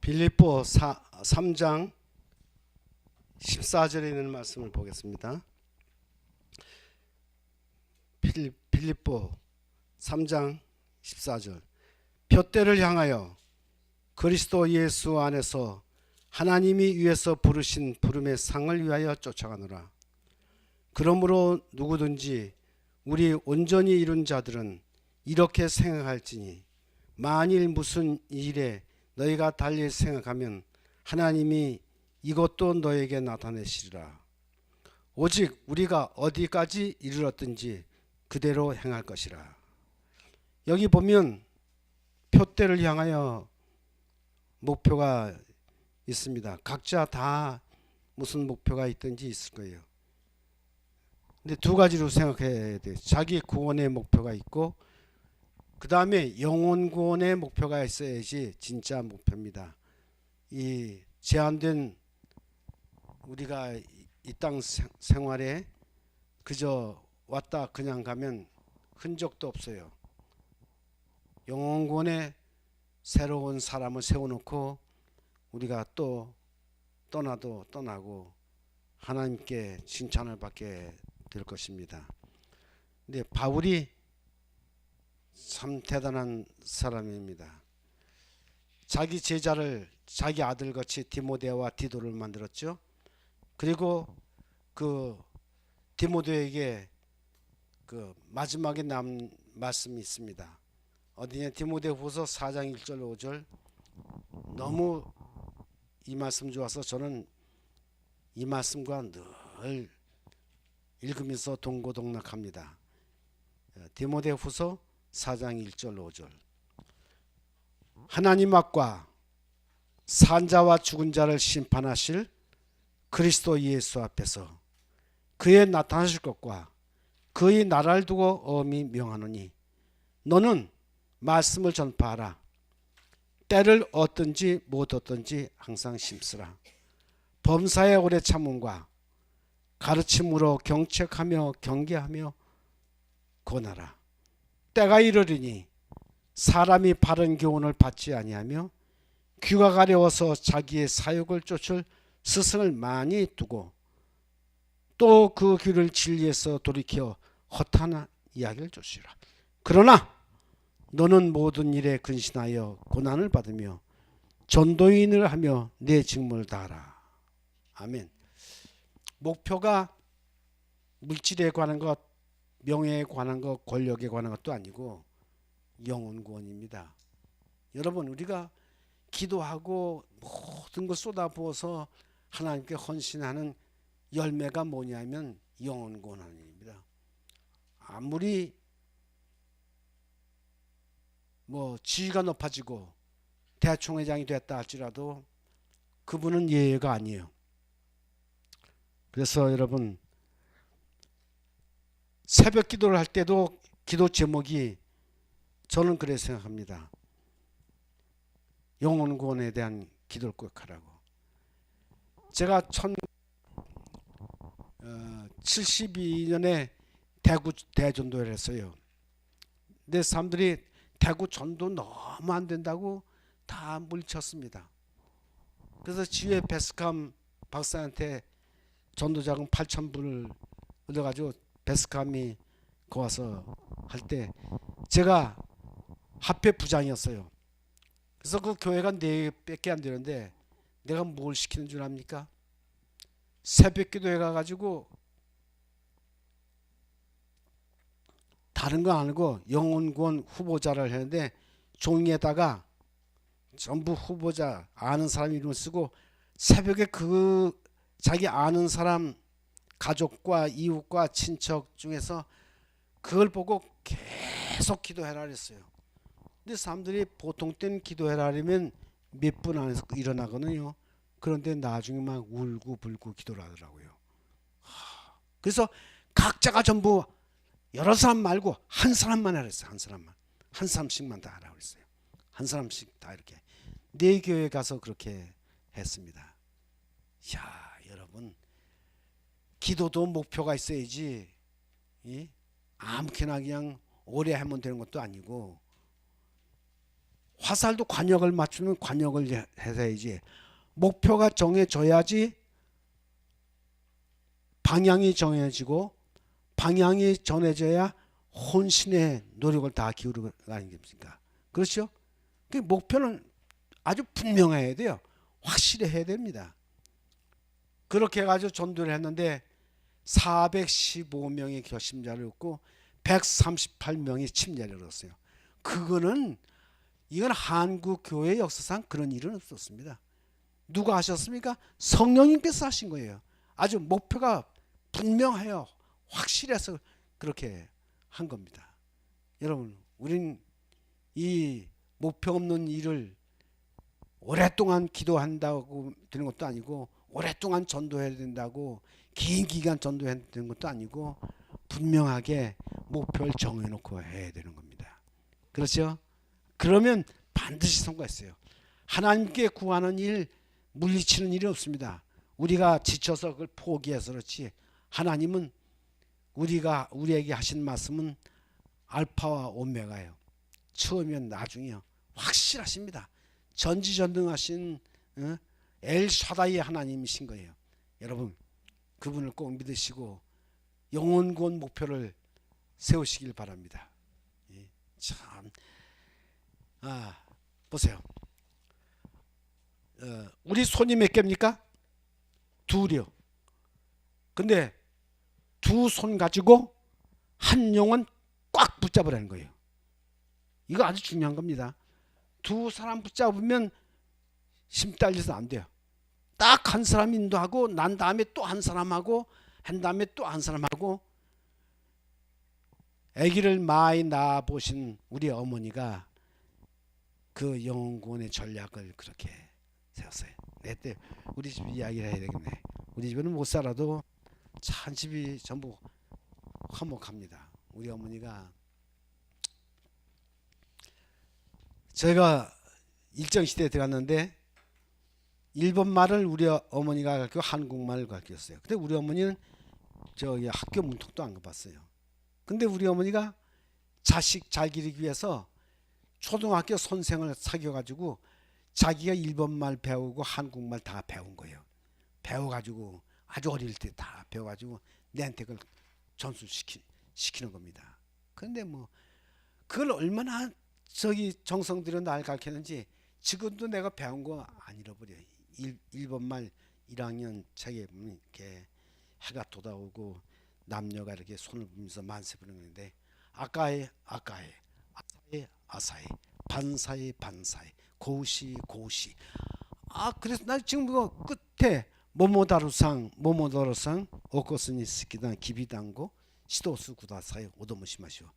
빌립보 3장 14절에 있는 말씀을 보겠습니다. 빌립보 3장 14절. 푯대를 향하여 그리스도 예수 안에서 하나님이 위에서 부르신 부름의 상을 위하여 쫓아가노라. 그러므로 누구든지 우리 온전히 이룬 자들은 이렇게 생각할지니 만일 무슨 일에 너희가 달리 생각하면 하나님이 이것도 너에게 나타내시리라. 오직 우리가 어디까지 이르렀든지 그대로 행할 것이라. 여기 보면 푯대를 향하여 목표가 있습니다. 각자 다 무슨 목표가 있든지 있을 거예요. 근데 두 가지로 생각해야 돼요. 자기 구원의 목표가 있고 그 다음에 영혼 구원의 목표가 있어야지 진짜 목표입니다. 이 제한된 우리가 이 땅 생활에 그저 왔다 그냥 가면 흔적도 없어요. 영혼 구원에 새로운 사람을 세워놓고 우리가 또 떠나도 떠나고 하나님께 칭찬을 받게 될 것입니다. 근데 바울이 참 대단한 사람입니다. 자기 제자를 자기 아들같이 디모데와 디도를 만들었죠. 그리고 그 디모데에게 그 마지막에 남은 말씀이 있습니다. 어디냐? 디모데후서 4장 1절 5절. 너무 이 말씀 좋아서 저는 이 말씀과 늘 읽으면서 동고동락합니다. 디모데후서 4장 1절 5절. 하나님 앞과 산자와 죽은 자를 심판하실 그리스도 예수 앞에서 그의 나타나실 것과 그의 나라를 두고 엄히 명하노니 너는 말씀을 전파하라. 때를 얻든지 못 얻든지 항상 심쓰라. 범사의 오래 참음과 가르침으로 경책하며 경계하며 권하라. 때가 이르리니 사람이 바른 교훈을 받지 아니하며 귀가 가려워서 자기의 사욕을 쫓을 스승을 많이 두고 또 그 귀를 진리에서 돌이켜 허탄한 이야기를 쫓으라. 그러나 너는 모든 일에 근신하여 고난을 받으며 전도인을 하며 내 직무를 다하라. 아멘. 목표가 물질에 관한 것, 명예에 관한 것, 권력에 관한 것도 아니고 영혼 구원입니다. 여러분, 우리가 기도하고 모든 걸 쏟아부어서 하나님께 헌신하는 열매가 뭐냐면 영혼 구원입니다. 아무리 지위가 높아지고 대총회장이 됐다 할지라도 그분은 예외가 아니에요. 그래서 여러분, 새벽 기도를 할 때도 기도 제목이 저는 그래 생각합니다. 영혼 구원에 대한 기도를 꼭 하라고. 제가 1972년에 대구 대전도를 했어요. 근데 사람들이 대구 전도 너무 안 된다고 다 물리쳤습니다. 그래서 지휘 베스캄 박사한테 전도자금 8,000불을 얻어가지고 베스캄이 거 와서 할 때 제가 합회 부장이었어요. 그래서 그 교회가 4개밖에 안 되는데 내가 뭘 시키는 줄 압니까? 새벽 기도회 가가지고 다른 거 아니고 영혼구원 후보자를 했는데 종이에다가 전부 후보자 아는 사람 이름을 쓰고 새벽에 그 자기 아는 사람 가족과 이웃과 친척 중에서 그걸 보고 계속 기도해라 그랬어요. 근데 사람들이 보통 때는 기도해라 그러면 몇 분 안에서 일어나거든요. 그런데 나중에 막 울고불고 기도를 하더라고요. 그래서 각자가 전부 여러 사람 말고 한 사람만 하라 했어요. 한 사람만. 한 사람씩만 다 하라고 했어요. 한 사람씩 다 이렇게. 네 교회 가서 그렇게 했습니다. 야, 여러분, 기도도 목표가 있어야지. 아무렇게나 그냥 오래 하면 되는 것도 아니고 화살도 관역을 맞추면 관역을 해야지. 목표가 정해져야지 방향이 정해지고, 방향이 정해져야 혼신의 노력을 다 기울이는 거 아니겠습니까? 그렇죠? 그 목표는 아주 분명해야 돼요. 확실히 해야 됩니다. 그렇게 해가지고 전도를 했는데 415명의 결심자를 얻고 138명이 침례를 얻었어요. 이건 한국 교회 역사상 그런 일은 없었습니다. 누가 하셨습니까? 성령님께서 하신 거예요. 아주 목표가 분명해요. 확실해서 그렇게 한 겁니다. 여러분, 우린 이 목표 없는 일을 오랫동안 기도한다고 되는 것도 아니고, 오랫동안 전도해야 된다고 긴 기간 전도해야 되는 것도 아니고, 분명하게 목표를 정해놓고 해야 되는 겁니다. 그렇죠? 그러면 반드시 성공했어요. 하나님께 구하는 일, 물리치는 일이 없습니다. 우리가 지쳐서 그걸 포기해서 그렇지, 하나님은 우리에게 하신 말씀은 알파와 오메가예요. 처음이면 나중이요. 확실하십니다. 전지전능하신 엘샤다이 하나님이신 거예요. 여러분, 그분을 꼭 믿으시고 영원군 목표를 세우시길 바랍니다. 참, 보세요. 우리 손이 몇 개입니까? 둘이요. 근데 두 손 가지고 한 영혼 꽉 붙잡으라는 거예요. 이거 아주 중요한 겁니다. 두 사람 붙잡으면 힘 딸려서 안 돼요. 딱 한 사람 인도하고 난 다음에 또 한 사람하고 한 다음에 또 한 사람하고. 아기를 많이 낳아 보신 우리 어머니가 그 영혼구원의 전략을 그렇게 세웠어요. 때 우리 집 이야기를 해야 되겠네. 우리 집에는 못 살아도 한 집이 전부 화목합니다. 우리 어머니가, 제가 일정시대에 들어갔는데 일본말을 우리 어머니가 가르치고 한국말을 가르쳤어요. 근데 우리 어머니는 저기 학교 문턱도 안 가봤어요. 근데 우리 어머니가 자식 잘 기르기 위해서 초등학교 선생을 사귀어가지고 자기가 일본말 배우고 한국말 다 배운 거예요. 배워가지고 아주 어릴 때 다 배워가지고 내한테 그걸 전수시키는 겁니다. 그런데 뭐 그걸 얼마나 정성 들여 날 가르쳤는지 지금도 내가 배운 거 안 잃어버려요. 일본말 1학년 책에 보면 이렇게 해가 돋아오고 남녀가 이렇게 손을 부면서 만세 부르는데, 아까에 아사히 반사히 고시. 그래서 나 지금 그거 끝에 모모다루상 오코스니 스키단 기비단고 시도스 구다사이 오도무시마시오.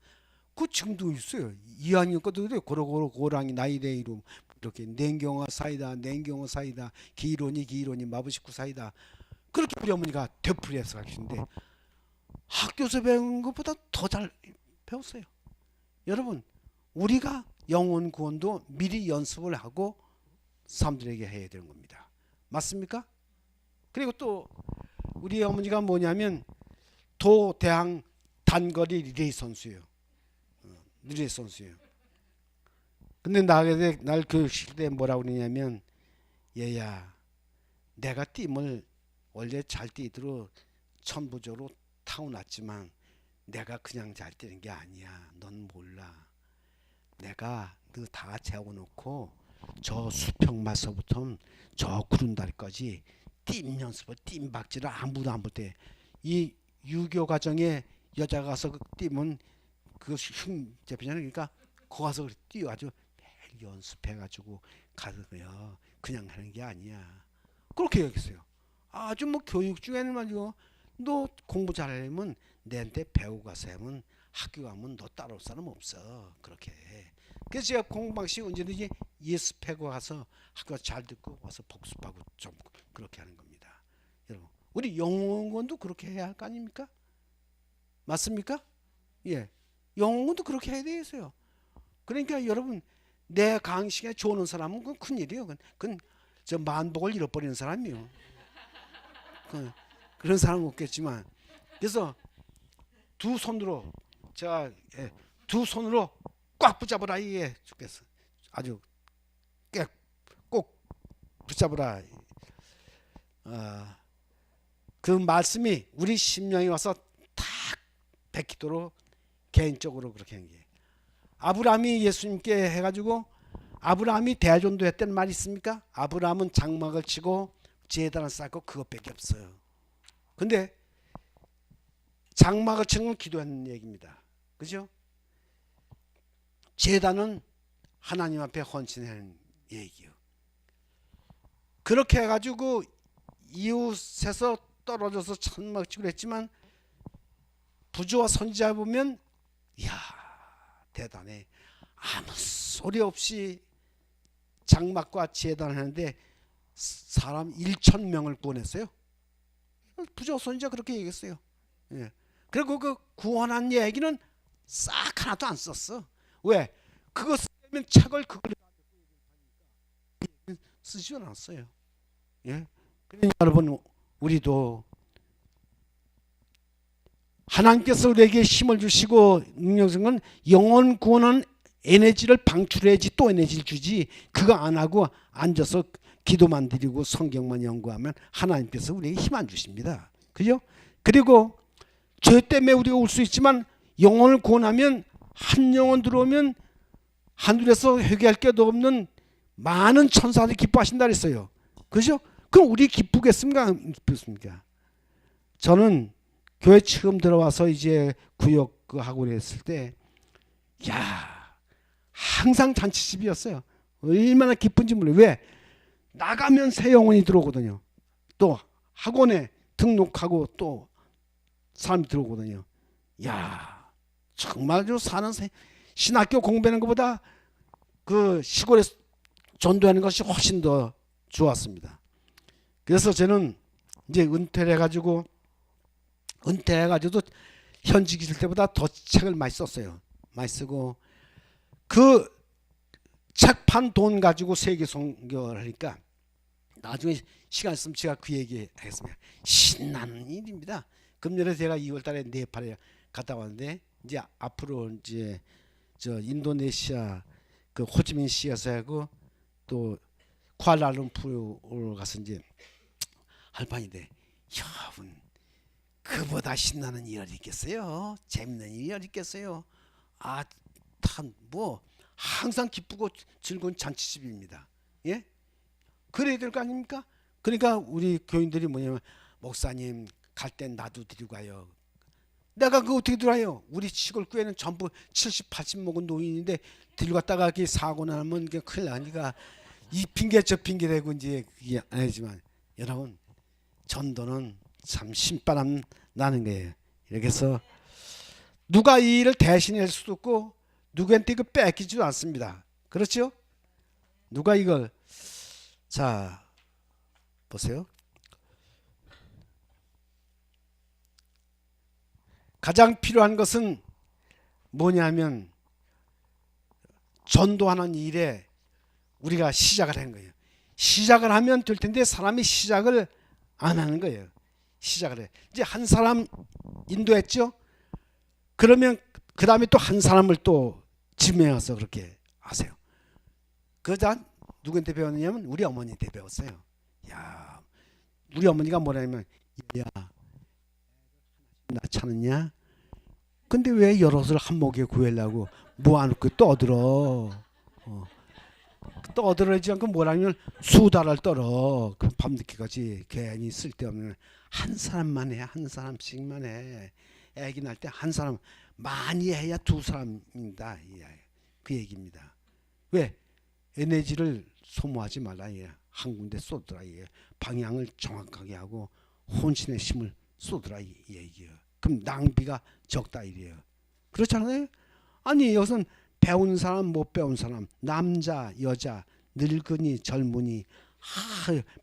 그 지금도 있어요. 2학년 것도 그래요. 고랑이 나이레이로 이렇게 냉경어 사이다 기로니 마부시쿠 사이다. 그렇게 우리 어머니가 되풀이해서 가르치는데 학교에서 배운 것보다 더 잘 배웠어요. 여러분, 우리가 영혼 구원도 미리 연습을 하고 사람들에게 해야 되는 겁니다. 맞습니까? 그리고 또 우리 어머니가 뭐냐면 도대항 단거리 리레이 선수예요. 근데 날 그 시대에 뭐라고 그러냐면, 얘야, 내가 띠을 원래 잘 뛰도록 천부적으로 타고났지만 내가 그냥 잘 뛰는 게 아니야. 넌 몰라. 내가 너 다 재워놓고 저 수평마서부터 저 구름다리까지 띠 연습을 띠박질을 아무도 안 볼 때, 이 유교 과정에 여자가 가서 뛰면 그것이 흉잡히잖아요. 그러니까 거 가서 뛰어가지고 매일 연습해가지고 가서요. 그냥 하는 게 아니야. 그렇게 얘기했어요. 아주 뭐 교육 중에는 말이요. 너 공부 잘하려면 내한테 배우고 가서 하면 학교 가면 너 따라올 사람 없어. 그렇게. 그래서 제가 공부방식 언제든지 예습하고 가서 학교 잘 듣고 와서 복습하고 좀 그렇게 하는 겁니다. 여러분, 우리 영혼도 그렇게 해야 할 거 아닙니까? 맞습니까? 예. 영혼도 그렇게 해야 되겠어요. 그러니까 여러분, 내 강식에 좋은 사람은 그건 큰일이에요. 그건 저 만복을 잃어버리는 사람이요. 그런 사람은 없겠지만, 그래서 두 손으로 꽉 붙잡으라. 이게 좋겠어. 아주 붙잡으라. 그 말씀이 우리 심령에 와서 탁 베끼도록 개인적으로 그렇게 한 게. 아브라함이 예수님께 해가지고 아브라함이 대전도 했다는 말이 있습니까? 아브라함은 장막을 치고 제단을 쌓고 그것밖에 없어요. 근데 장막을 치는 건 기도하는 얘기입니다. 그죠? 제단은 하나님 앞에 헌신하는 얘기요. 그렇게 해가지고 이웃에서 떨어져서 장막을 치고 그랬지만 부조와 선지자 보면 이야 대단해. 아무 소리 없이 장막과 제단을 하는데 사람 1,000명을 구원했어요. 부조 선지자 그렇게 얘기했어요. 예. 그리고 그 구원한 얘기는 싹 하나도 안 썼어. 왜? 그거 쓰면 책을 그걸 쓰지 않았어요. 예. 그러니까 여러분 우리도 하나님께서 우리에게 힘을 주시고 능력 주신 건 영혼 구원은 에너지를 방출해야지 또 에너지를 주지. 그거 안 하고 앉아서 기도만 드리고 성경만 연구하면 하나님께서 우리에게 힘 안 주십니다. 그죠? 그리고 죄 때문에 우리가 올 수 있지만 영혼을 구원하면 한 영혼 들어오면 하늘에서 회개할 게도 없는 많은 천사들이 기뻐하신다 그랬어요. 그죠? 그럼 우리 기쁘겠습니까? 안 기쁘습니까? 저는 교회 처음 들어와서 이제 구역 하고 했을 때, 야, 항상 잔치집이었어요. 얼마나 기쁜지 몰라요. 왜? 나가면 새 영혼이 들어오거든요. 또 학원에 등록하고 또 사람이 들어오거든요. 야, 정말 사는 신학교 공부하는 것보다 그 시골에 전도하는 것이 훨씬 더 좋았습니다. 그래서 저는 이제 은퇴를 해가지고도 현직 있을 때보다 더 책을 많이 썼어요. 많이 쓰고 그 책판 돈 가지고 세계 선교를 하니까 나중에 시간 있으면 제가 그 얘기 하겠습니다. 신나는 일입니다. 금년에 제가 2월달에 네팔에 갔다 왔는데 이제 앞으로 이제 저 인도네시아 그 호치민시에서 하고 또 쿠알라룸푸르로 가서 이제 할 판인데 여러분 그보다 신나는 일이 있겠어요? 재밌는 일이 있겠어요? 뭐 항상 기쁘고 즐거운 잔치집입니다. 예? 그래야 될 거 아닙니까? 그러니까 우리 교인들이 뭐냐면 목사님 갈 땐 나도 데리고 가요. 내가 그거 어떻게 들어요? 우리 시골 교회는 전부 70, 80 먹은 노인인데 데리고 갔다가 사고 나면 큰일 나니까 이 핑계 저 핑계 대고 이제 그게 아니지만 여러분 전도는 참 신바람 나는 거예요. 이렇게 해서 누가 이 일을 대신할 수도 없고 누구한테 이거 뺏기지도 않습니다. 그렇죠? 누가 이걸 자 보세요. 가장 필요한 것은 뭐냐면 전도하는 일에 우리가 시작을 한 거예요. 시작을 하면 될 텐데 사람이 시작을 안 하는 거예요. 시작을 해. 이제 한 사람 인도했죠. 그러면 그 다음에 또 한 사람을 또 지명해서 그렇게 하세요. 그러다 누구한테 배웠느냐면 우리 어머니한테 배웠어요. 야, 우리 어머니가 뭐라냐면 야, 나 찾느냐? 근데 왜 여럿을 한 목에 구하려고 모아놓고 떠들어? 떠들어지 않고 뭐라면 수다를 떨어. 그 밤늦게까지 괜히 쓸데없는 한 사람만 해. 한 사람씩만 해. 애기 날 때 한 사람 많이 해야 두 사람입니다. 그 얘기입니다. 왜? 에너지를 소모하지 말라. 한 군데 쏟더라. 방향을 정확하게 하고 혼신의 힘을 쏟더라. 이 얘기예요. 그럼 낭비가 적다 이래요. 그렇잖아요. 아니 여기서는 배운 사람 못 배운 사람 남자 여자 늙은이 젊은이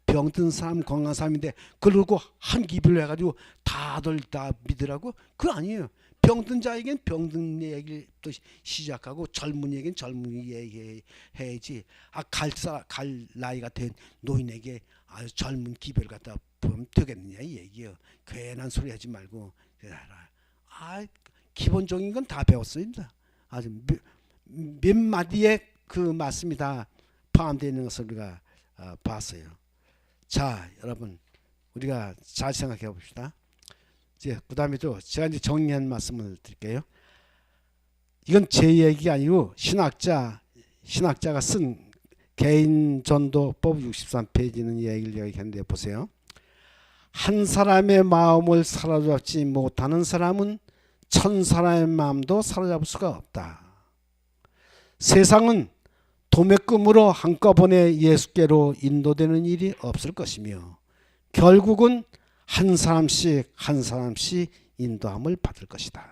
병든 사람 건강한 사람인데 그러고 한 기별로 해가지고 다들 다 믿으라고? 그거 아니에요. 병든 자에겐 병든 얘기를 또 시작하고 젊은이에겐 젊은이 얘기 해야지. 갈 나이가 된 노인에게 아주 젊은 기별 갖다 보면 되겠느냐 이 얘기예요. 괜한 소리 하지 말고 기본적인 건 다 배웠습니다. 아주 몇 마디의 그 말씀이 다 포함되어 있는 것을 우리가 봤어요. 자, 여러분 우리가 잘 생각해 봅시다. 이제 그다음에도 제가 이제 정리한 말씀을 드릴게요. 이건 제 얘기가 아니고 신학자가 쓴 개인전도법 63페이지는 얘기를 얘기했는데 보세요. 한 사람의 마음을 사로잡지 못하는 사람은 천 사람의 마음도 사로잡을 수가 없다. 세상은 도매금으로 한꺼번에 예수께로 인도되는 일이 없을 것이며 결국은 한 사람씩 한 사람씩 인도함을 받을 것이다.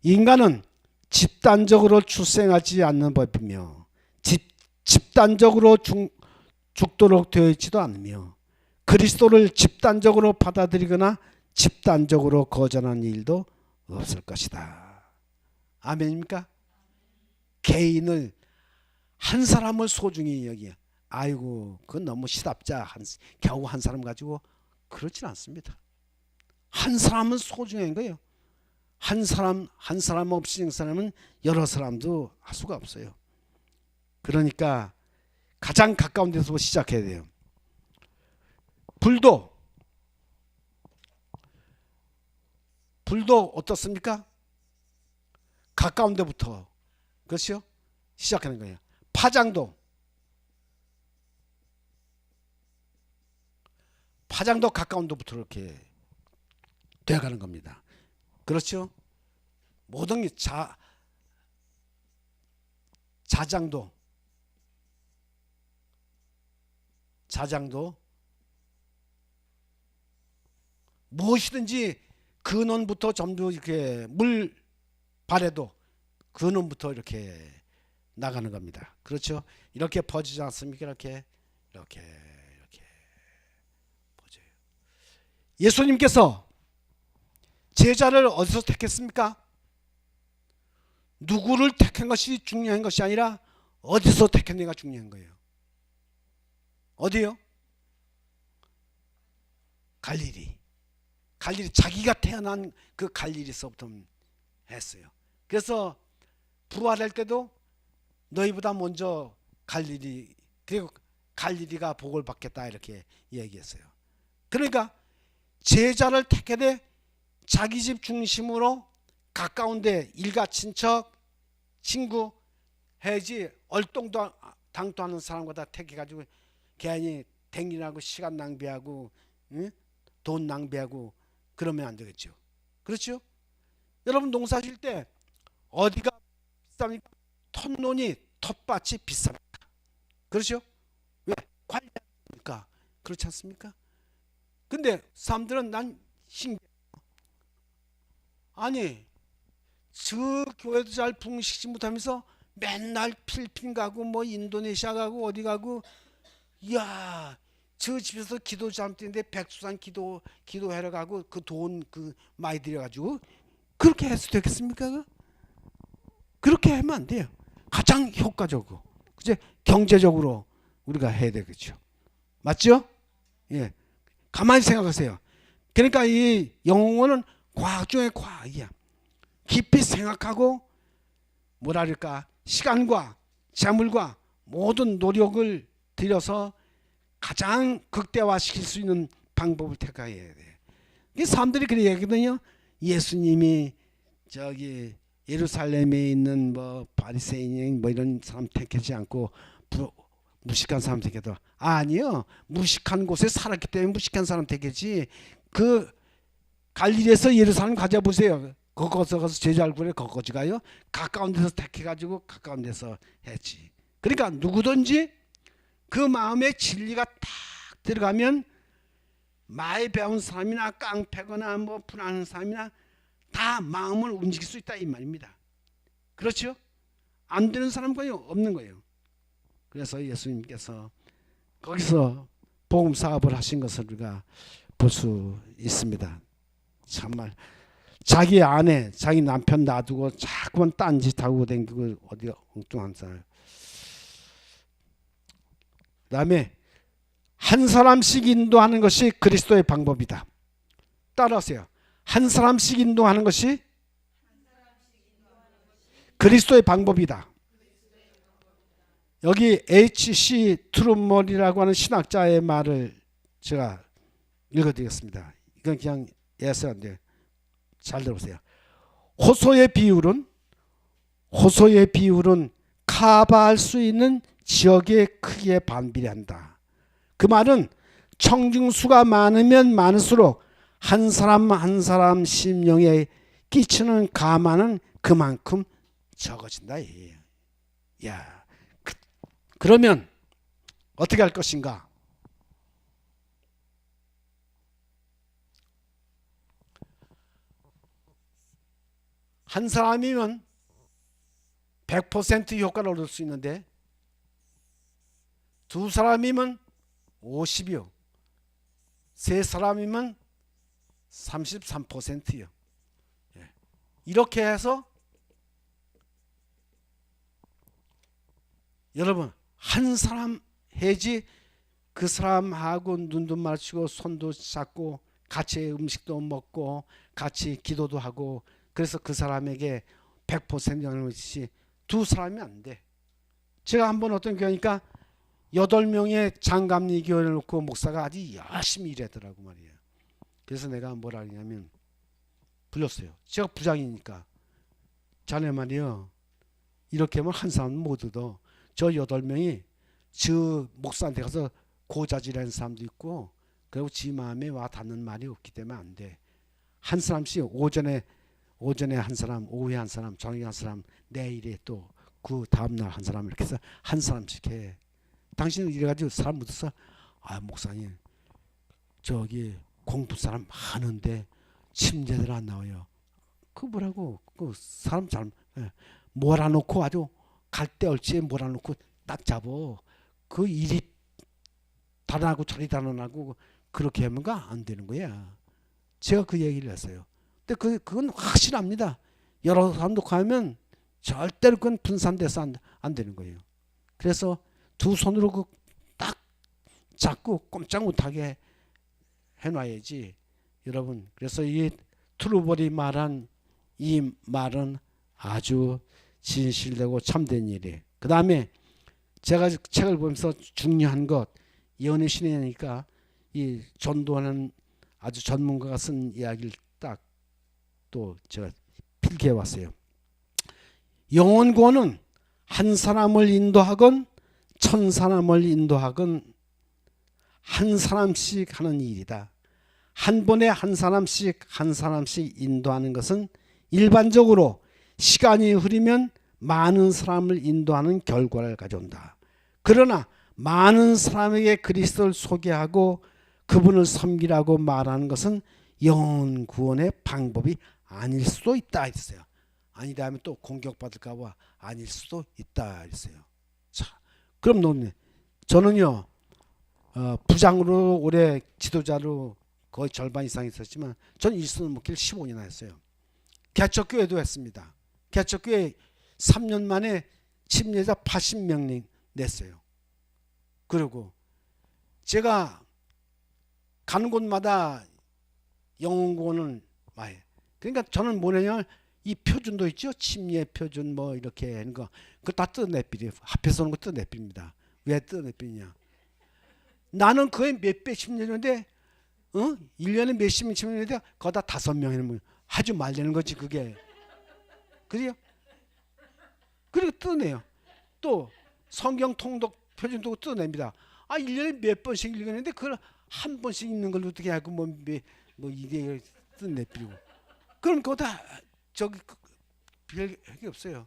인간은 집단적으로 출생하지 않는 법이며 집단적으로 죽도록 되어 있지도 않으며 그리스도를 집단적으로 받아들이거나 집단적으로 거절하는 일도 없을 것이다. 아멘입니까? 개인을 한 사람을 소중히 여기 아이고 그건 너무 시답자 겨우 한 사람 가지고 그렇진 않습니다. 한 사람은 소중한 거예요. 한 사람 없이 그 사람은 여러 사람도 할 수가 없어요. 그러니까 가장 가까운 데서 시작해야 돼요. 불도 어떻습니까? 가까운 데부터 그렇죠? 시작하는 거예요. 파장도 가까운 데부터 이렇게 되어가는 겁니다. 그렇죠? 모든 게 자장도 무엇이든지 근원부터 전부 이렇게 물 발에도 근원부터 이렇게 나가는 겁니다. 그렇죠? 이렇게 퍼지지 않습니까? 이렇게 퍼져요. 예수님께서 제자를 어디서 택했습니까? 누구를 택한 것이 중요한 것이 아니라 어디서 택했는가 중요한 거예요. 어디요? 갈릴리 자기가 태어난 그 갈릴리서부터 했어요. 그래서 부활할 때도 너희보다 먼저 갈릴리 그리고 갈릴리가 복을 받겠다 이렇게 얘기했어요. 그러니까 제자를 택하되 자기 집 중심으로 가까운데 일가 친척 친구 해야지 얼똥도 당도 하는 사람과 다 택해가지고 괜히 댕기하고 시간 낭비하고 응? 돈 낭비하고 그러면 안 되겠죠. 그렇죠? 여러분 농사질 때 어디가 비쌉니까? 텃논이 텃밭이 비쌉니다. 그렇죠? 왜? 관리하니까. 그렇지 않습니까? 근데 사람들은 난 신기해. 아니 저 교회도 잘 붕식지 못하면서 맨날 필리핀 가고 뭐 인도네시아 가고 어디 가고 이야 저 집에서 기도 잘못했는데 백수산 기도하러 가고 그 돈 많이 들여가지고 그렇게 해서 되겠습니까? 그렇게 하면 안 돼요. 가장 효과적으로 이제 경제적으로 우리가 해야 되겠죠. 맞죠? 예. 가만히 생각하세요. 그러니까 이 영어는 과학 중에 과학이야. 깊이 생각하고 뭐랄까 시간과 재물과 모든 노력을 들여서 가장 극대화시킬 수 있는 방법을 택해야 돼. 사람들이 그렇게 얘기하거든요. 예수님이 저기 예루살렘에 있는 뭐 바리새인 뭐 이런 사람 택하지 않고 무식한 사람 택해도 아니요. 무식한 곳에 살았기 때문에 무식한 사람 택하지. 그 갈릴리에서 예루살렘 가져보세요. 거기서 가서 제자 얼굴에 거기까지 가요. 가까운 데서 택해가지고 가까운 데서 했지. 그러니까 누구든지 그 마음에 진리가 딱 들어가면 많이 배운 사람이나 깡패거나 뭐 불안한 사람이나 다 마음을 움직일 수 있다 이 말입니다. 그렇죠? 안 되는 사람은 없는 거예요. 그래서 예수님께서 거기서 복음 사업을 하신 것을 우리가 볼 수 있습니다. 정말 자기 아내, 자기 남편 놔두고 자꾸만 딴짓하고 댕기고 어디 엉뚱한 사람. 그 다음에 한 사람씩 인도하는 것이 그리스도의 방법이다. 따라하세요. 한 사람씩 인도하는 것이 그리스도의 방법이다. 여기 H.C. 트루먼이라고 하는 신학자의 말을 제가 읽어드리겠습니다. 이건 그냥 예서인데 잘 들어보세요. 호소의 비율은 커버할 수 있는 지역의 크기에 반비례한다. 그 말은 청중수가 많으면 많을수록 한 사람 한 사람 심령에 끼치는 가마는 그만큼 적어진다. 야, 그러면 어떻게 할 것인가? 한 사람이면 100% 효과를 얻을 수 있는데 두 사람이면 50이요. 세 사람이면 33%요. 이렇게 해서 여러분 한 사람 해지 그 사람하고 눈도 마주치고 손도 잡고 같이 음식도 먹고 같이 기도도 하고 그래서 그 사람에게 100% 영향을 미치지 두 사람이 안 돼. 제가 한번 어떤 교회니까 8명의 장감리 교회를 놓고 목사가 아주 열심히 일하더라고 말이에요. 그래서 내가 뭐라 하냐면 불렀어요. 제가 부장이니까 자네 말이요. 이렇게 하면 한 사람은 못 얻어. 저 8명이 저 목사한테 가서 고자질하는 사람도 있고 그리고 지 마음에 와 닿는 말이 없기 때문에 안 돼. 한 사람씩 오전에 한 사람, 오후에 한 사람, 저녁에 한 사람, 내일에 또 그 다음날 한 사람 이렇게 해서 한 사람씩 해. 당신은 이래가지고 사람 묻어서 아 목사님 저기 공부 사람 많은데 침제들 안 나와요. 그 뭐라고 그 사람 잘 몰아놓고 아주 갈대얼지에 몰아놓고 딱 잡어. 그 일이 달아나고 저리 달아나고 그렇게 하면 안 되는 거야. 제가 그 얘기를 했어요. 근데 그건 확실합니다. 여러 사람 놓고 하면 절대로 그건 분산돼서 안 되는 거예요. 그래서 두 손으로 그 딱 잡고 꼼짝 못하게 해놔야지. 여러분 그래서 이 트루벌이 말한 이 말은 아주 진실되고 참된 일이에요. 그 다음에 제가 책을 보면서 중요한 것 예언의 신이니까 이 전도하는 아주 전문가가 쓴 이야기를 딱 또 제가 필기해 왔어요. 영혼 구원은 한 사람을 인도하건 1000사람을 인도하건 한 사람씩 하는 일이다. 한 번에 한 사람씩 인도하는 것은 일반적으로 시간이 흐르면 많은 사람을 인도하는 결과를 가져온다. 그러나 많은 사람에게 그리스도를 소개하고 그분을 섬기라고 말하는 것은 영혼 구원의 방법이 아닐 수도 있다 했어요. 아니다 하면 또 공격받을까 봐 아닐 수도 있다 했어요. 자, 그럼 저는요 부장으로 올해 지도자로 거의 절반 이상 있었지만 전 일선 목회를 15년이나 했어요. 개척교회도 했습니다. 개척교회 3년 만에 침례자 80명 냈어요. 그리고 제가 가는 곳마다 영혼구원을 많이. 그러니까 저는 뭐냐면 이 표준도 있죠. 침례 표준 뭐 이렇게 하는 거. 그거 다 뜯어내삐리. 앞에서 오는 거 뜯어내삐입니다. 왜 뜯어내삐냐. 나는 그에 몇백 침례인데 1년에 몇십 명 침례인데 거기다 5명이면 하지 말라는 거지 그게. 그래요? 그리고 뜯어내요. 또 성경 통독 표준도 뜯어냅니다. 1년에 몇 번씩 읽었는데 그걸 한 번씩 읽는 걸 어떻게 하고 뭐 이게 뜯어내버리고. 그럼 그거 다 저기 별게 없어요.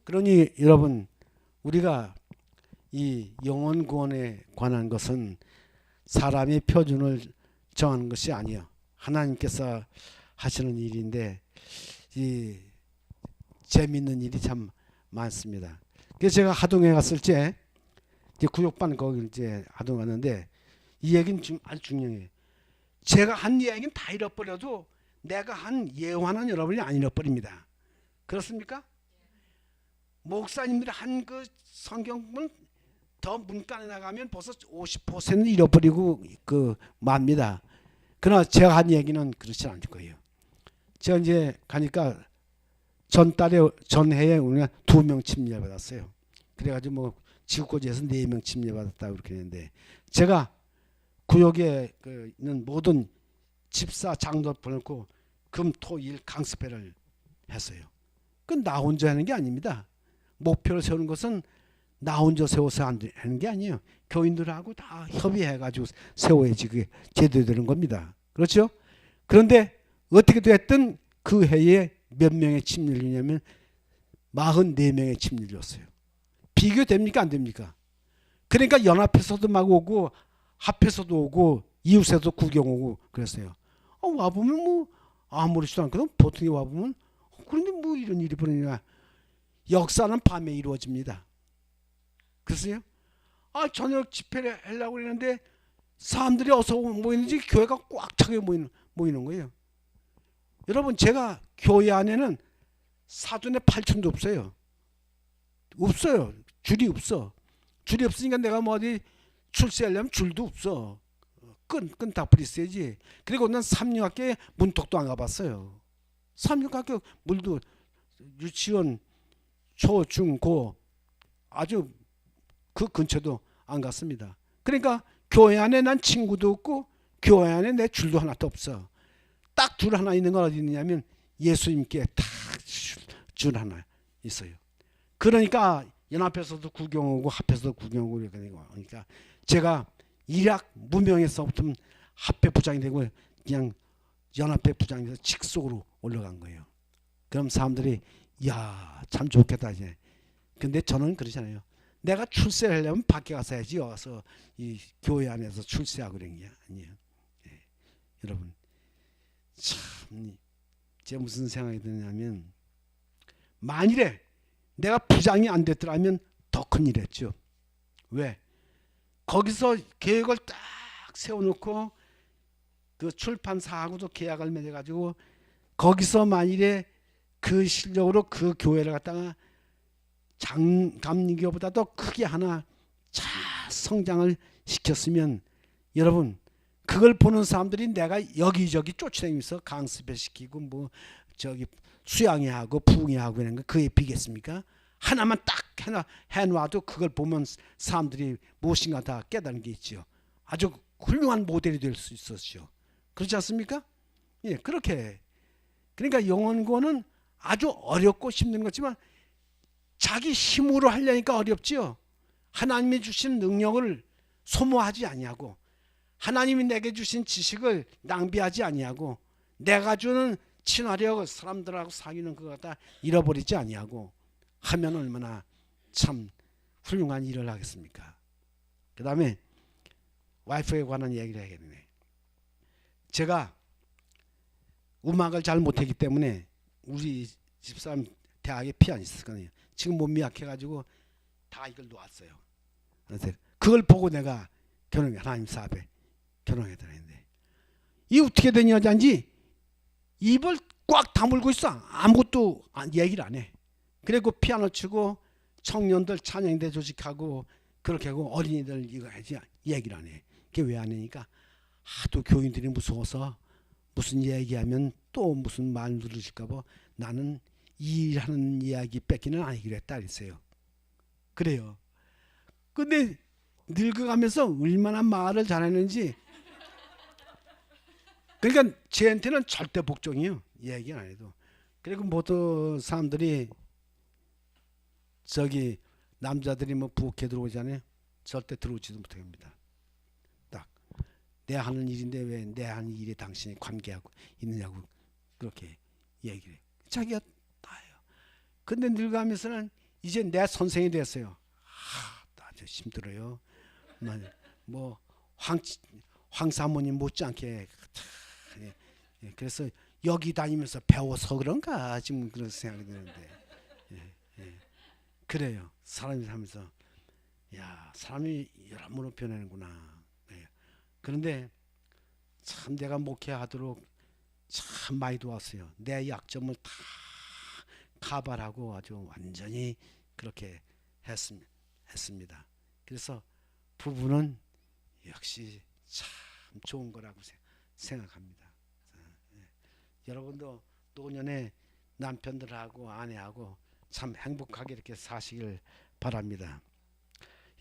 그러니 여러분 우리가 이 영혼 구원에 관한 것은 사람의 표준을 정하는 것이 아니에요. 하나님께서 하시는 일인데 이 재밌는 일이 참 많습니다. 그래서 제가 하동에 갔을 때 이제 구역반 거기 이제 하동 갔는데 이 얘기는 좀 아주 중요해요. 제가 한 얘기는 다 잃어버려도 내가 한 예화는 여러분이 안 잃어버립니다. 그렇습니까? 목사님들이 한 그 성경은 더 문간에 나가면 벌써 50% 잃어버리고 그 맙니다. 그러나 제가 한 얘기는 그렇지 않을 거예요. 제가 이제 가니까 전해에 우리가 2명 침례 받았어요. 그래가지고 뭐 지구고지에서 4명 침례받았다고 그렇게 했는데, 제가 구역에 있는 모든 집사 장로 보내고 금, 토, 일 강습회를 했어요. 그건 나 혼자 하는 게 아닙니다. 목표를 세우는 것은 나 혼자 세워서 하는 게 아니에요. 교인들하고 다 협의해가지고 세워야지 그게 제대로 되는 겁니다. 그렇죠? 그런데 어떻게 됐든 그 해에 몇 명의 침례냐면 44명의 침례였어요. 비교됩니까? 안 됩니까? 그러니까 연합에서도 막 오고 합해서도 오고 이웃에도 구경 오고 그랬어요. 와보면 뭐 아무렇지도 않거든. 보통에 와보면 그런데 뭐 이런 일이 벌어지냐. 역사는 밤에 이루어집니다. 그랬어요? 저녁 집회를 하려고 그랬는데 사람들이 어서 모이는지 교회가 꽉 차게 모이는 거예요. 여러분, 제가 교회 안에는 사돈의 8천도 없어요. 없어요. 줄이 없어. 줄이 없으니까 내가 뭐 어디 출세하려면 줄도 없어. 끈 다 부리어야지. 그리고 난 삼육학교에 문턱도 안 가봤어요. 삼육학교 물도 유치원 초, 중, 고 아주 그 근처도 안 갔습니다. 그러니까 교회 안에 난 친구도 없고 교회 안에 내 줄도 하나도 없어. 딱 줄 하나 있는 건 어디 있느냐면 예수님께 딱 줄 하나 있어요. 그러니까 연합에서도 구경 오고 합해서도 구경 오고 그러니까 제가 일학 무명에서부터 합회 부장이 되고 그냥 연합회 부장이 돼서 직속으로 올라간 거예요. 그럼 사람들이 야, 참 좋겠다 이제. 근데 저는 그러잖아요. 내가 출세하려면 밖에 가서 해야지 와서 이 교회 안에서 출세하고 그런 게 아니에요. 예. 여러분, 참 제가 무슨 생각이 드냐면 만일에 내가 부장이 안 됐더라면 더 큰일 했죠. 왜? 거기서 계획을 딱 세워놓고 그 출판사하고도 계약을 맺어가지고 거기서 만일에 그 실력으로 그 교회를 갖다가 장감리교보다도 크게 하나 잘 성장을 시켰으면 여러분 그걸 보는 사람들이 내가 여기저기 쫓아다니면서 강습회 시키고 뭐 저기 수양회 하고 부흥회 하고 이런 거 그에 비겠습니까? 하나만 딱 해놔도 그걸 보면 사람들이 무엇인가 다 깨닫는 게 있죠. 아주 훌륭한 모델이 될 수 있었죠. 그렇지 않습니까? 예, 그렇게. 그러니까 영원고는 아주 어렵고 힘든 거지만 자기 힘으로 하려니까 어렵지요. 하나님이 주신 능력을 소모하지 아니하고 하나님이 내게 주신 지식을 낭비하지 아니하고 내가 주는 친화력을 사람들하고 사귀는 그거 다 잃어버리지 아니하고 하면 얼마나 참 훌륭한 일을 하겠습니까? 그 다음에 와이프에 관한 얘기를 해야겠네. 제가 음악을 잘 못하기 때문에 우리 집사람 대학에 피아니스트거든요. 지금 몸이 약해가지고 다 이걸 놓았어요. 그래서 그걸 보고 내가 하나님 사업에 결혼하게 되는데 이 어떻게 된 여자인지 입을 꽉 다물고 있어. 아무것도 얘기를 안 해. 그리고 피아노 치고 청년들 찬양대 조직하고 그렇게 하고 어린이들 이거 하지 얘기를 안 해. 그게 왜 안 하니까 하도 교인들이 무서워서 무슨 얘기하면 또 무슨 말 누르실까 봐 나는 일하는 이야기 뺏기는 아니기로 했다 그랬어요. 그래요. 근데 늙어가면서 얼마나 말을 잘하는지 그러니까 쟤한테는 절대 복종이요. 얘기 안 해도. 그리고 모든 사람들이 저기 남자들이 뭐 부엌에 들어오잖아요. 절대 들어오지도 못합니다. 딱 내 하는 일인데 왜 내 하는 일에 당신이 관계하고 있느냐고 그렇게 얘기를 해. 자기가 다 해요. 근데 늙어가면서는 이제 내 선생이 됐어요. 아주 힘들어요. 뭐 황 사모님 못지않게 그래서 여기 다니면서 배워서 그런가 지금 그런 생각이 드는데 그래요. 사람이 살면서 야 사람이 여러모로 변하는구나. 그런데 참 내가 목회하도록 참 많이 도왔어요. 내 약점을 다 카바하고 아주 완전히 그렇게 했습니다. 그래서 부부는 역시 참 좋은 거라고 생각합니다. 여러분도 노년에 남편들하고 아내하고 참 행복하게 이렇게 사시길 바랍니다.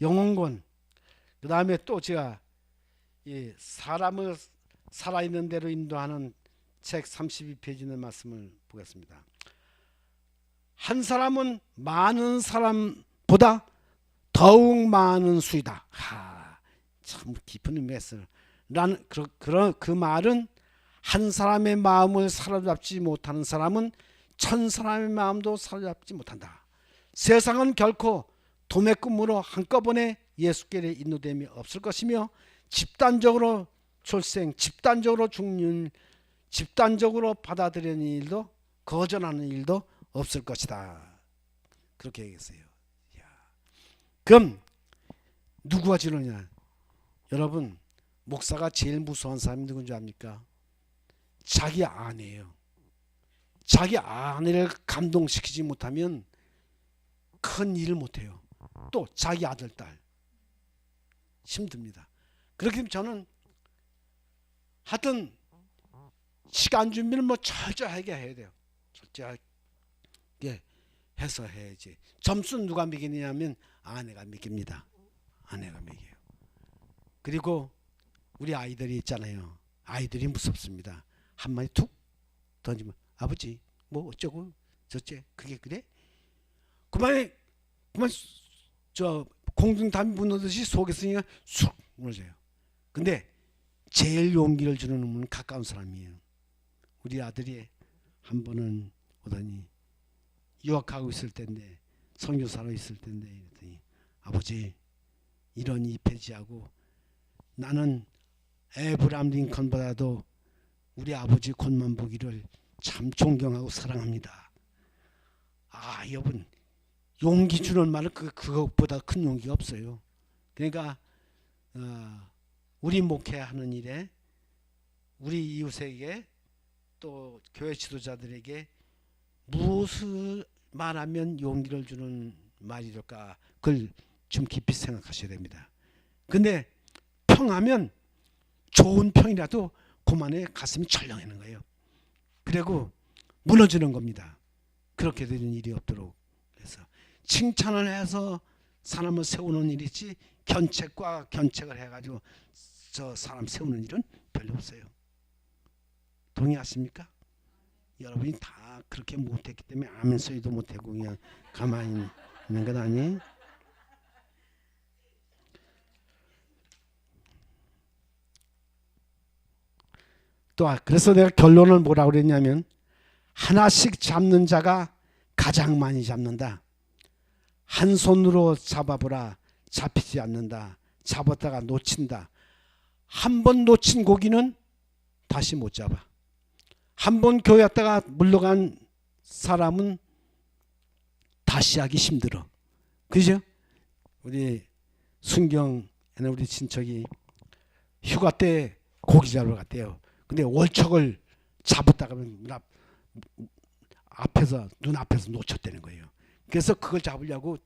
영혼권. 그 다음에 또 제가 이 사람을 살아있는 대로 인도하는 책 32페이지의 말씀을 보겠습니다. 한 사람은 많은 사람보다 더욱 많은 수이다. 참 깊은 의미였어요. 나는 그 말은 한 사람의 마음을 사로잡지 못하는 사람은 천 사람의 마음도 사로잡지 못한다. 세상은 결코 도매금으로 한꺼번에 예수께로 인도됨이 없을 것이며 집단적으로 출생, 집단적으로 죽는, 집단적으로 받아들이는 일도, 거절하는 일도 없을 것이다. 그렇게 얘기했어요. 그럼 누구가 지느냐? 여러분, 목사가 제일 무서운 사람이 누군지 압니까? 자기 아내예요. 자기 아내를 감동시키지 못하면 큰 일을 못해요. 또 자기 아들, 딸 힘듭니다. 그렇기 때문에 저는 하여튼 시간 준비를 철저하게 해야 돼요. 철저하게 해서 해야지. 점수는 누가 매기느냐면 아내가 매깁니다. 아내가 매겨요. 그리고 우리 아이들이 있잖아요. 아이들이 무섭습니다. 한마디 툭 던지면 아버지 뭐 어쩌고 저째 그게 그래? 그만 저 공중담이 무너듯이 속에서 그냥 쑥 무너져요. 근데 제일 용기를 주는 놈은 가까운 사람이에요. 우리 아들이 한 번은 오더니 유학하고 있을 때인데 선교사로 있을 때인데 이랬더니 아버지 이런 2페이지하고 나는 에브라함 링컨보다도 우리 아버지 곤만 보기를 참 존경하고 사랑합니다. 여러분 용기 주는 말은 그것보다 큰 용기가 없어요. 그러니까 우리 목회하는 일에 우리 이웃에게 또 교회 지도자들에게 무엇을 말하면 용기를 주는 말이랄까 그걸 좀 깊이 생각하셔야 됩니다. 근데 평하면 좋은 평이라도 그만에 가슴이 철렁하는 거예요. 그리고 무너지는 겁니다. 그렇게 되는 일이 없도록 해서 칭찬을 해서 사람을 세우는 일이지 견책과 견책을 해가지고 저 사람 세우는 일은 별로 없어요. 동의하십니까? 여러분이 다 그렇게 못했기 때문에 아멘 소리도 못하고 그냥 가만히 있는 것 아니에요? 또 그래서 내가 결론을 뭐라고 그랬냐면 하나씩 잡는 자가 가장 많이 잡는다. 한 손으로 잡아보라 잡히지 않는다. 잡았다가 놓친다. 한 번 놓친 고기는 다시 못 잡아. 한 번 교회 왔다가 물러간 사람은 다시 하기 힘들어. 그죠? 우리 순경에는 우리 친척이 휴가 때 고기 잡으러 갔대요. 근데 월척을 잡았다가 눈앞에서 놓쳤다는 거예요. 그래서 그걸 잡으려고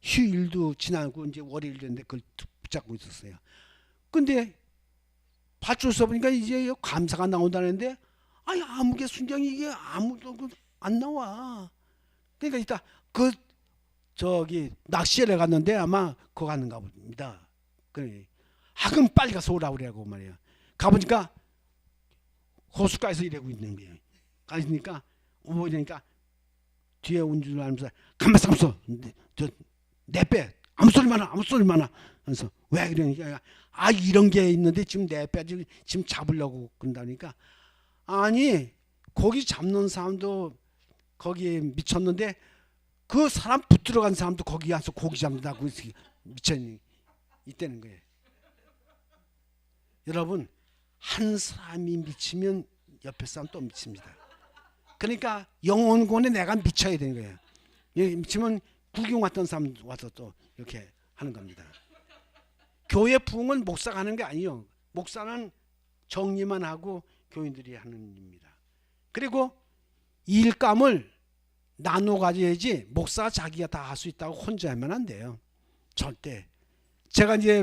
휴일도 지나고 이제 월요일 됐는데 그걸 붙잡고 있었어요. 근데 밧줄서 보니까 이제 감사가 나온다는데 아무게 순경이 이게 아무도 안 나와. 그러니까 이따 낚시를 갔는데 아마 그거 갔는가 봅니다. 그래. 그럼 빨리 가서 오라고 그래고 말이야. 가보니까 호숫가에서 일하고 있는 거예요. 가니까 오니까 뒤에 온 줄 알면서 가만있어 내빼 아무 소리만 하 그래서 왜 그러니까 이런 게 있는데 지금 내빼 지금 잡으려고 그런다니까 아니 고기 잡는 사람도 거기에 미쳤는데 그 사람 붙들어 간 사람도 거기 와서 고기 잡는다고 미쳤니 있다는 거예요. 여러분 한 사람이 미치면 옆에 사람 또 미칩니다. 그러니까 영혼권에 내가 미쳐야 되는 거예요. 미치면 구경 왔던 사람 와서 또 이렇게 하는 겁니다. 교회 부흥은 목사가 하는 게 아니에요. 목사는 정리만 하고 교인들이 하는 일입니다. 그리고 일감을 나눠 가져야지 목사가 자기가 다 할 수 있다고 혼자 하면 안 돼요. 절대. 제가 이제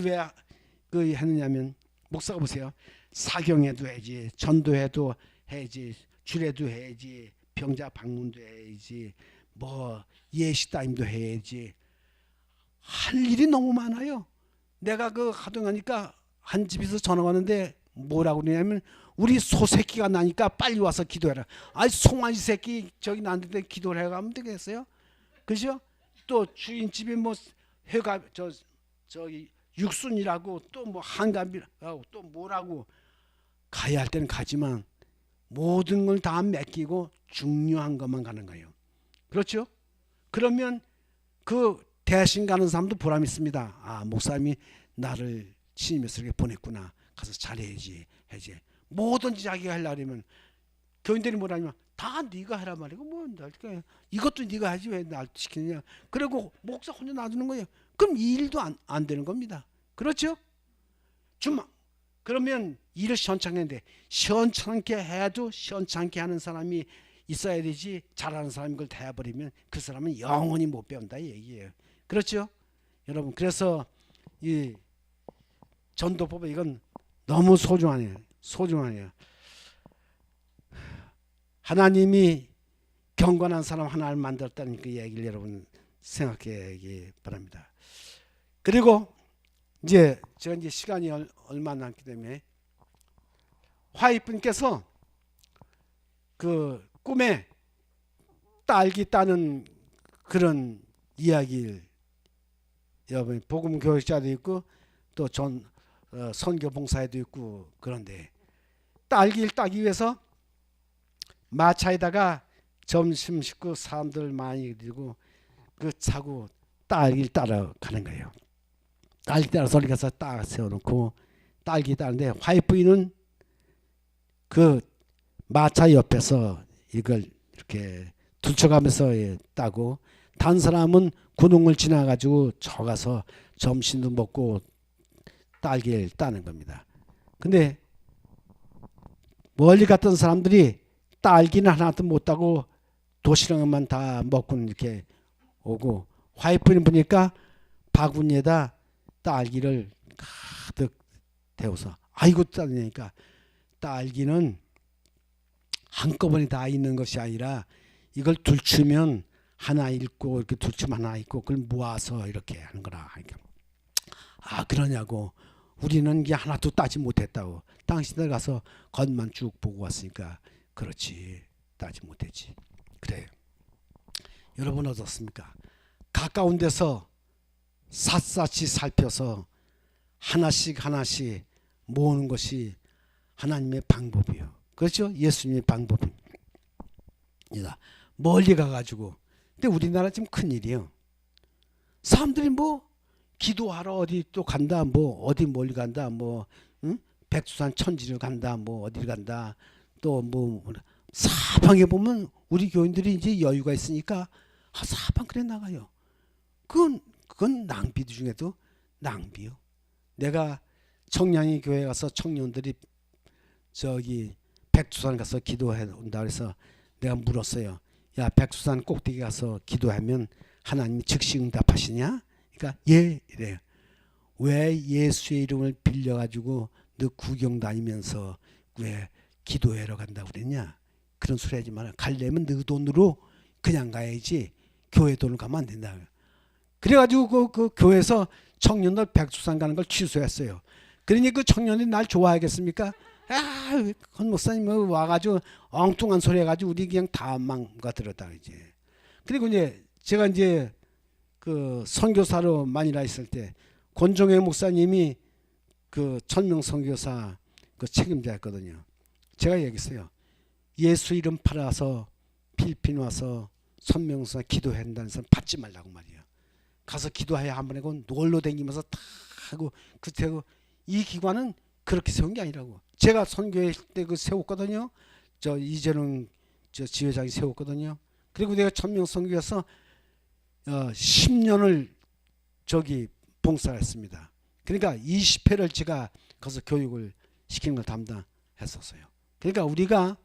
왜 했느냐면 목사가 보세요. 사경회도 해야지, 전도회도 해야지, 주례도 해야지, 병자 방문도 해야지, 뭐 예식다임도 해야지. 할 일이 너무 많아요. 내가 그 하동하니까 한 집에서 전화 왔는데 뭐라고 그러냐면 우리 소 새끼가 나니까 빨리 와서 기도해라. 아이 송아지 새끼 저기 났는데 기도를 해가면 되겠어요? 그죠? 또 주인집에 뭐 회가 저기 육순이라고 또 뭐 한갑이라고 또 뭐라고 가야 할 때는 가지만 모든 걸 다 맡기고 중요한 것만 가는 거예요. 그렇죠? 그러면 그 대신 가는 사람도 보람 있습니다. 아 목사님이 나를 신임에서 보냈구나. 가서 잘해야지 해야지. 뭐든지 자기가 하려면 교인들이 뭐라냐면 다 네가 해라 말이고 뭐 이것도 네가 하지 왜 날 시키느냐. 그리고 목사 혼자 놔두는 거예요. 그럼 이 일도 안 되는 겁니다. 그렇죠? 그러면 일을 시원찮게 시원찮게 해도 시원찮게 하는 사람이 있어야 되지. 잘하는 사람이 그걸 다 해버리면 그 사람은 영원히 못 배운다 이 얘기예요. 그렇죠? 여러분 그래서 이 전도법 이건 너무 소중하네요. 하나님이 경건한 사람 하나를 만들었다는 그 얘기를 여러분 생각하기 바랍니다. 그리고 제가 시간이 얼마 남기 때문에 화이분께서 그 꿈에 딸기 따는 그런 이야기를 여러분 복음 교육자도 있고 또 선교 봉사에도 있고 그런데 딸기를 따기 위해서 마차에다가 점심 식구 사람들 많이 들고 그 차고 딸기를 따러 가는 거예요. 딸기 따라서 어디 가서 딱 세워놓고 딸기 따는데 화이트부인은 그 마차 옆에서 이걸 이렇게 둘쳐가면서 따고 다른 사람은 구릉을 지나가지고 저 가서 점심도 먹고 딸기를 따는 겁니다. 근데 멀리 갔던 사람들이 딸기는 하나도 못 따고 도시락만 다 먹고 이렇게 오고 화이트부인 보니까 바구니에다 딸기를 가득 데워서 아이고 따르니까 딸기는 한꺼번에 다 있는 것이 아니라 이걸 둘치면 하나 읽고 이렇게 둘치면 하나 있고 그걸 모아서 이렇게 하는 거라. 그러니까 아 그러냐고 우리는 이게 하나도 따지 못했다고. 당신들 가서 겉만 쭉 보고 왔으니까 그렇지 따지 못했지. 그래요. 여러분 어떻습니까? 가까운 데서 샅샅이 살펴서 하나씩 모으는 것이 하나님의 방법이요. 그렇죠? 예수님의 방법입니다. 멀리 가가지고 근데 우리나라 지금 큰일이에요. 사람들이 뭐 기도하러 어디 또 간다 뭐 어디 멀리 간다 뭐 응? 백두산 천지를 간다 뭐 어디를 간다 또 뭐 사방에 보면 우리 교인들이 이제 여유가 있으니까 사방 그래 나가요. 그건 낭비 중에도 낭비요. 내가 청량리 교회 가서 청년들이 저기 백두산 가서 기도해 온다 그래서 내가 물었어요. 야 백두산 꼭대기 가서 기도하면 하나님이 즉시 응답하시냐? 그러니까 예 이래요. 왜 예수의 이름을 빌려가지고 너 구경 다니면서 왜 기도하러 간다고 그랬냐? 그런 소리 하지 마라. 가려면 너 돈으로 그냥 가야지 교회 돈을 가면 안 된다. 그래가지고 그 교회에서 청년들 백두산 가는 걸 취소했어요. 그러니 그 청년이 날 좋아하겠습니까? 아, 건 목사님 와가지고 엉뚱한 소리 해가지고 우리 그냥 다 망가뜨렸다 이제. 그리고 이제 제가 이제 그 선교사로 마니라 있을 때 권종회 목사님이 그 천명 선교사 그 책임자였거든요. 제가 얘기했어요. 예수 이름 팔아서 필리핀 와서 천명사 기도한다는 사람 받지 말라고 말이에요. 가서 기도해야 한 번에 놀러 다니면서 다 하고 그때고 이 기관은 그렇게 세운 게 아니라고. 제가 선교회 때 그 세웠거든요. 저 이재능 저 지회장이 세웠거든요. 그리고 내가 천명 선교에서 10년을 저기 봉사를 했습니다. 그러니까 20회를 제가 가서 교육을 시키는 걸 담당했었어요. 그러니까 우리가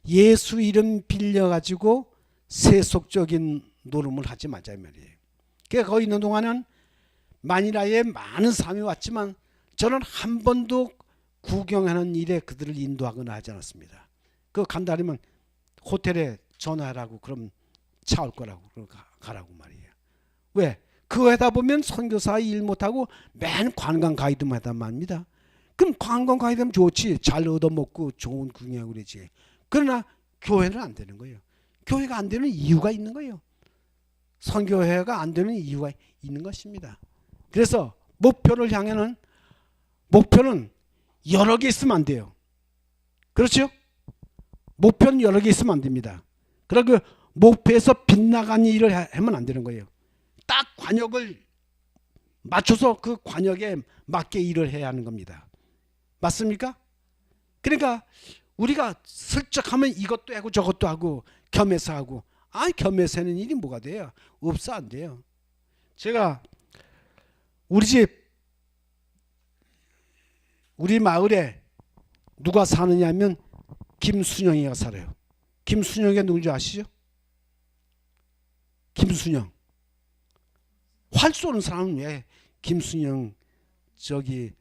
예수 이름 빌려가지고 세속적인 노름을 하지 말자 말이에요. 그러니까 거기 있는 동안은 마니라에 많은 사람이 왔지만 저는 한 번도 구경하는 일에 그들을 인도하거나 하지 않았습니다. 그거 간다면 호텔에 전화하라고 그럼 차 올 거라고 가라고 말이에요. 왜? 그거 하다 보면 선교사 일 못하고 맨 관광 가이드만 하다 맙니다. 그럼 관광 가이드면 좋지. 잘 얻어먹고 좋은 구경하고 그러지. 그러나 교회는 안 되는 거예요. 교회가 안 되는 이유가 있는 거예요. 선교회가 안 되는 이유가 있는 것입니다. 그래서 목표를 향해는 목표는 여러 개 있으면 안 돼요. 그렇죠? 목표는 여러 개 있으면 안 됩니다. 그러고 목표에서 빗나간 일을 하면 안 되는 거예요. 딱 관역을 맞춰서 그 관역에 맞게 일을 해야 하는 겁니다. 맞습니까? 그러니까 우리가 슬쩍 하면 이것도 하고 저것도 하고 겸해서 하고, 겸해서 하는 일이 뭐가 돼요? 없어, 안 돼요. 제가 우리 마을에 누가 사느냐 하면 김순영이가 살아요. 김순영이 누군지 아시죠? 김순영. 활 쏘는 사람은 왜 김순영, 저기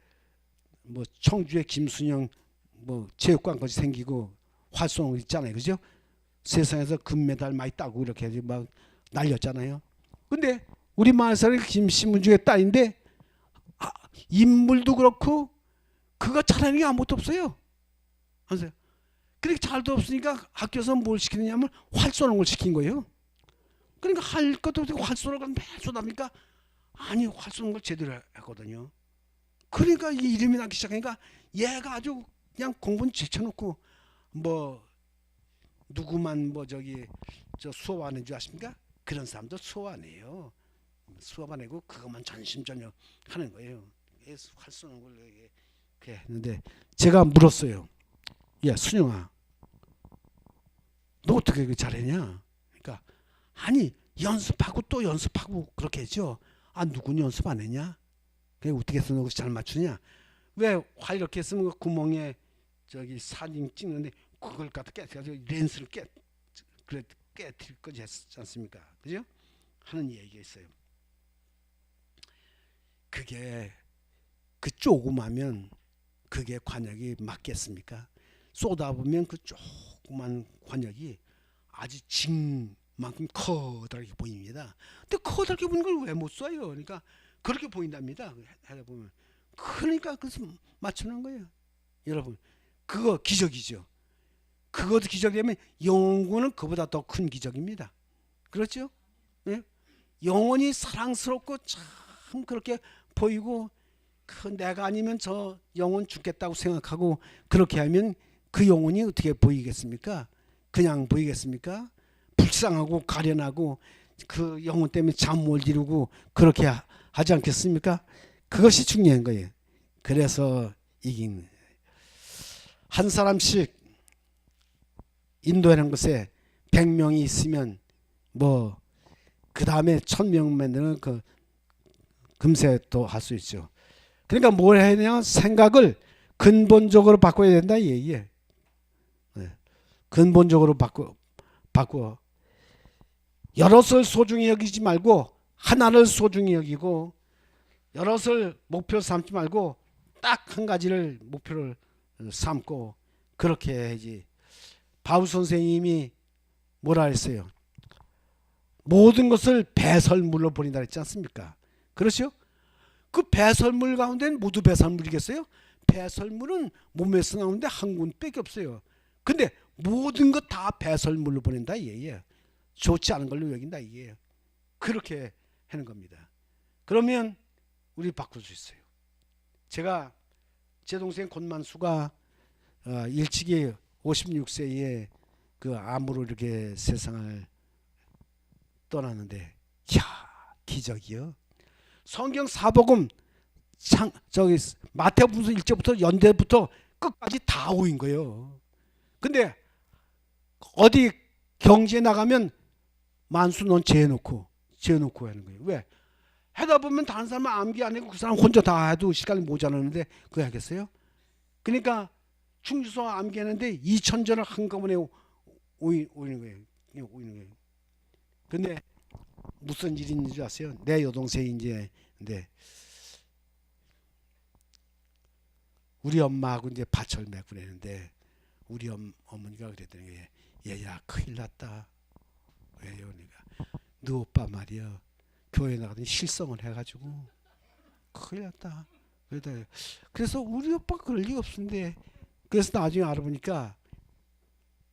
뭐 청주에 김순영 뭐 체육관까지 생기고 활 쏘는 거 있잖아요. 그죠? 세상에서 금메달 많이 따고 이렇게 막 날렸잖아요. 근데 우리 마을 사람이 김신문중의 딸인데 인물도 그렇고 그거 잘하는 게 아무것도 없어요. 아세요? 그렇게 잘도 없으니까 학교에서 뭘 시키느냐면 활 쏘는 걸 시킨 거예요. 그러니까 할 것도 없고 활 쏘는 걸 매일 쏘답니까? 아니, 활 쏘는 걸 제대로 했거든요. 그러니까 이 이름이 나기 시작하니까 얘가 아주 그냥 공부는 제쳐놓고 뭐 누구만 뭐 저기 저 수업 안 해줄 아십니까? 그런 사람도 수업 안 해요. 수업 안 하고 그것만 전심전력 하는 거예요. 활 쏘는 걸 이렇게 했는데 제가 물었어요. 야, 순영아, 너 어떻게 잘했냐? 그러니까 아니, 연습하고 또 연습하고 그렇게 했죠. 누구는 연습 안 했냐? 그게 어떻게 해서 너 잘 맞추냐? 왜 활 이렇게 쓰면 그 구멍에 저기 사진 찍는데 그걸 갖다 깨가지고 렌스를 깨뜨릴 거지 했지 않습니까? 그죠? 하는 얘기가 있어요. 그게 그 조그마면 그게 관역이 맞겠습니까? 쏘다 보면 그 조그만 관역이 아주 징만큼 커다랗게 보입니다. 근데 커다랗게 보이는 걸 왜 못 쏴요? 그러니까 그렇게 보인답니다. 하다 보면. 그러니까 그래서 맞추는 거예요. 여러분, 그거 기적이죠. 그것도 기적이면 영혼은 그보다 더 큰 기적입니다. 그렇죠? 네? 영혼이 사랑스럽고 참 그렇게 보이고 내가 아니면 저 영혼 죽겠다고 생각하고 그렇게 하면 그 영혼이 어떻게 보이겠습니까? 그냥 보이겠습니까? 불쌍하고 가련하고 그 영혼 때문에 잠 못 이루고 그렇게 하지 않겠습니까? 그것이 중요한 거예요. 그래서 이긴 한 사람씩 인도하는 것에 100명이 있으면 뭐 그 다음에 1000명만은 그 금세 또 할 수 있죠. 그러니까 뭘 해야 되냐? 생각을 근본적으로 바꿔야 된다 이 얘기예요. 네. 근본적으로 바꾸어. 여럿을 소중히 여기지 말고 하나를 소중히 여기고, 여럿을 목표 삼지 말고 딱 한 가지를 목표를 삼고 그렇게 해야지. 바울 선생님이 뭐라 했어요? 모든 것을 배설물로 버린다 했지 않습니까? 그렇죠? 그 배설물 가운데는 모두 배설물이겠어요? 배설물은 몸에서 나오는데 한 군데밖에 없어요. 근데 모든 것 다 배설물로 보낸다 이게요. 좋지 않은 걸로 여긴다 이게요. 그렇게 하는 겁니다. 그러면 우리 바꿀 수 있어요. 제 동생 권만수가 일찍이 56세에 그 암으로 이렇게 세상을 떠났는데, 이야, 기적이요. 성경 사복음 저기 마태복음 1절부터 연대부터 끝까지 다 오인 거예요. 근데 어디 경지에 나가면 만수 넌 재놓고 하는 거예요. 왜? 하다 보면 다른 사람은 암기 안 하고 그 사람 혼자 다 해도 시간이 모자라는데 그거 하겠어요? 그러니까 충주서 암기하는데 2000전을 한꺼번에 오이는 거예요. 오이는 거예요. 근데 무슨 일인 줄 아세요? 내 여동생이 이제 근데 우리 엄마하고 이제 밭을 메고 그랬는데 우리 어머니가 그랬더니 얘야 큰일 났다. 왜요? 그러니까 너 오빠 말이야 교회 나가더니 실성을 해가지고 큰일 났다. 그래서 우리 오빠 그럴 리가 없는데, 그래서 나중에 알아보니까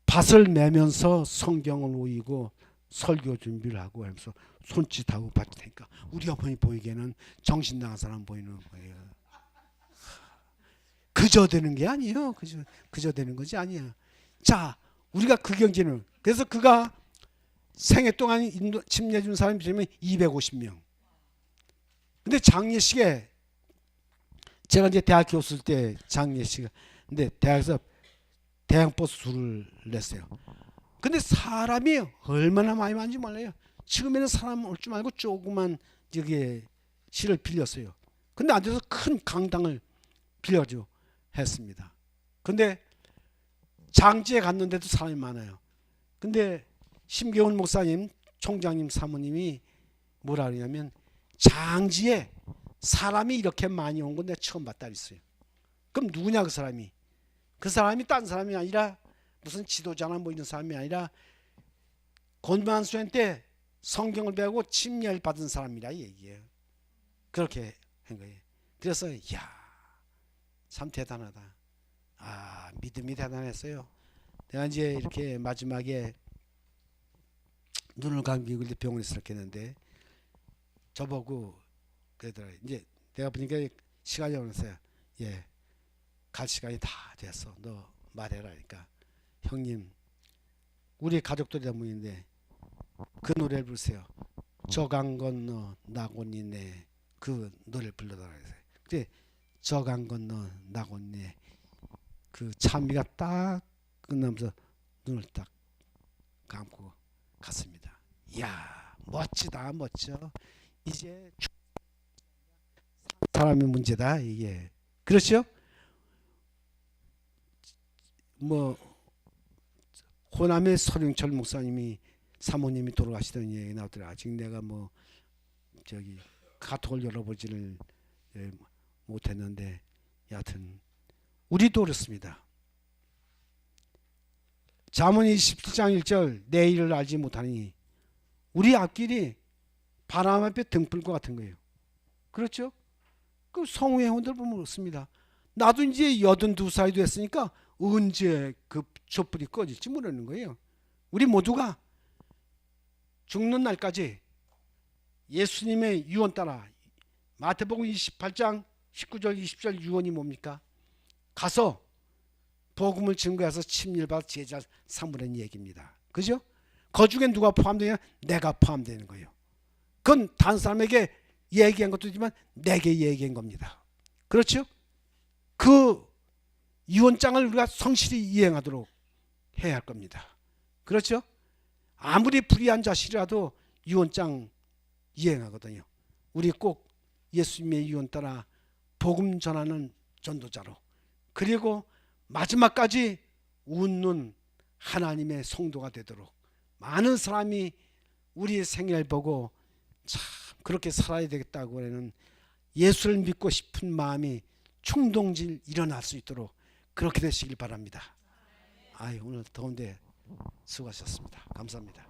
밭을 매면서 성경을 오이고 설교 준비를 하고 하면서 손짓하고 밭을 테니까 우리 어머니 보이기에는 정신 나간 사람 보이는 거예요. 그저 되는 게 아니에요. 그저 되는 것이 아니에요. 자, 우리가 그 경지는, 그래서 그가 생애 동안 인도 침례 준 사람이 되면 250명. 근데 장례식에, 제가 이제 대학교 없을 때 장례식, 근데 대학에서 대형버스 줄을 냈어요. 근데 사람이 얼마나 많이 많은지 몰라요. 처음에는 사람 올 줄 알고 조그만 저기 실을 빌렸어요. 근데 앉아서 큰 강당을 빌려줘 했습니다. 근데 장지에 갔는데도 사람이 많아요. 근데 심계훈 목사님, 총장님 사모님이 뭐라 그러냐면, 장지에 사람이 이렇게 많이 온 건 내가 처음 봤다 그랬어요. 그럼 누구냐 그 사람이? 그 사람이 딴 사람이 아니라 무슨 지도자나 뭐 이런 사람이 아니라 권만수행 때 성경을 배우고 침례를 받은 사람이라 얘기예요. 그렇게 한 거예요. 그래서 이야, 참 대단하다. 아, 믿음이 대단했어요. 내가 이제 이렇게 마지막에 눈을 감기고 병원에 있었겠는데 저보고 그러더라고요. 이제 내가 보니까 시간이 어느새 갈 시간이 다 됐어. 너 말해라. 그러니까 형님, 우리 가족들이 다 모이는데 그 노래를 부르세요. 저 강 건너 나곤이네. 그 노래를 불러달라 그랬어요. 근데 저 강 건너 나곤이네. 그 찬미가 딱 끝나면서 눈을 딱 감고 갔습니다. 이야, 멋지다, 멋져. 이제 사람의 문제다 이게. 그렇죠? 뭐 호남의 서령철 목사님이 사모님이 돌아가시던 얘기 나오더라. 아직 내가 뭐 저기 카톡을 열어보지를 못했는데, 여하튼 우리도 그렇습니다. 잠언 27장 1절 내 일을 알지 못하니, 우리 앞길이 바람 앞에 등불과 같은 거예요. 그렇죠? 그 성우의 혼들 보면 그렇습니다. 나도 이제 82살이 됐으니까 언제 그 촛불이 꺼질지 모르는 거예요. 우리 모두가 죽는 날까지 예수님의 유언 따라, 마태복음 28장 19절 20절 유언이 뭡니까? 가서 복음을 증거해서 침례받아 제자 삼으라는 얘기입니다. 그죠? 그 중에 누가 포함되냐? 내가 포함되는 거예요. 그건 다른 사람에게 얘기한 것도 있지만 내게 얘기한 겁니다. 그렇죠? 그 유언장을 우리가 성실히 이행하도록 해야 할 겁니다. 그렇죠? 아무리 불의한 자식이라도 유언장 이행하거든요. 우리 꼭 예수님의 유언 따라 복음 전하는 전도자로, 그리고 마지막까지 웃는 하나님의 성도가 되도록 많은 사람이 우리의 생애를 보고 참 그렇게 살아야 되겠다고 하는 예수를 믿고 싶은 마음이 충동질 일어날 수 있도록 그렇게 되시길 바랍니다. 오늘 더운데 수고하셨습니다. 감사합니다.